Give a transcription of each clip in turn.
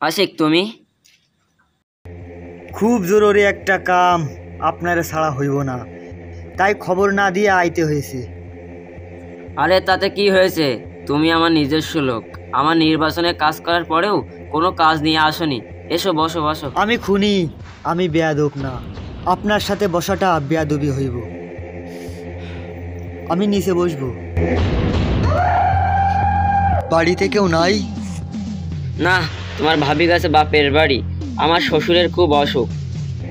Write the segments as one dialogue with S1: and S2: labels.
S1: আশিক তুমি?
S2: খুব জরুরি একটা কাম, আপনারে ছাড়া হইব না, তাই খবর না দিয়ে আইতে হয়েছে।
S1: আরে তাতে কি হয়েছে? তুমি আমার নিজস্ব লোক। আমার নির্বাচনে কাজ করার পরেও কোনো কাজ নিয়ে আসোনি। এসো বসো বসো।
S2: আমি খুনি, আমি বেয়াদব না। আপনার সাথে বসাটা বেয়াদবি হইব। আমি নিচে বসবো। বাড়িতে কেউ নাই?
S1: না, তোমার ভাবি গেছে বাপের বাড়ি। আমার শ্বশুরের খুব অসুখ,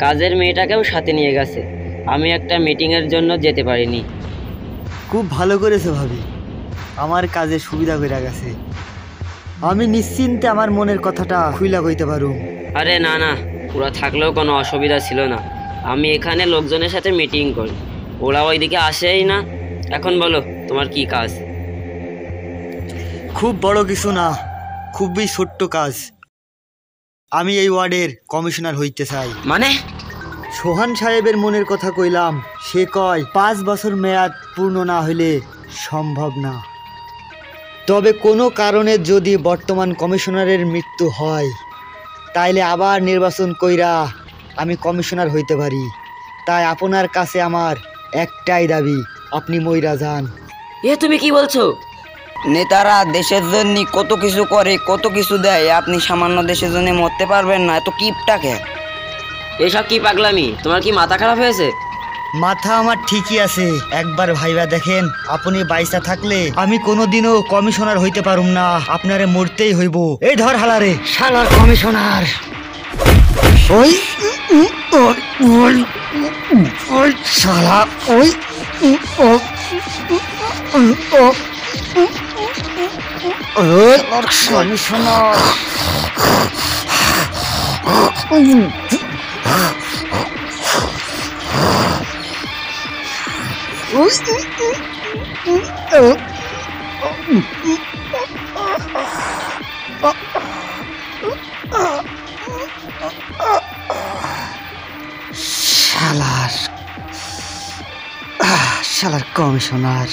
S1: কাজের মেয়েটাকেও সাথে নিয়ে গেছে। আমি একটা মিটিংয়ের জন্য যেতে পারিনি।
S2: খুব ভালো করেছে ভাবি, আমার কাজে সুবিধা করে গেছে। আমি নিশ্চিন্তে আমার মনের কথাটা খুইলা কইতে পারুম।
S1: আরে না না, ওরা থাকলেও কোনো অসুবিধা ছিল না। আমি এখানে লোকজনের সাথে মিটিং করি, ওরা ওইদিকে আসেই না। এখন বলো তোমার কি কাজ?
S2: খুব বড় কিছু না, খুবই ছোট্ট কাজ। আমি এই ওয়ার্ডের কমিশনার হইতে চাই।
S1: মানে?
S2: সোহান সাহেবের মনের কথা কইলাম, সে কয় 5 বছর মেয়াদ পূর্ণ না হইলে সম্ভব না। তবে কোনো কারণে যদি বর্তমান কমিশনারের মৃত্যু হয়, তাইলে আবার নির্বাচন কইরা আমি কমিশনার হইতে পারি। তাই আপনার কাছে আমার একটাই দাবি, আপনি মইরা যান।
S1: এ তুমি কি বলছো?
S3: নেতারা দেশের জন্য কত কিছু করে, কত কিছু দেয়, আপনি সামান্য দেশের জন্য মরতে পারবেন না? এত কিপটাকে।
S1: এসব কি পাগলামি? তোমার কি মাথা খারাপ হয়েছে?
S2: মাথা আমার ঠিকই আছে, একবার ভাইবা দেখেন। আপনি বাইসা থাকলে আমি কোনোদিনও কমিশনার হইতে পারুম না, আপনারে মরতেই হইব। এই ধর হালারে, শালার কমিশনার। ওই ওই ওই শালা, ওই কমিশনার। শালার কমিশনার।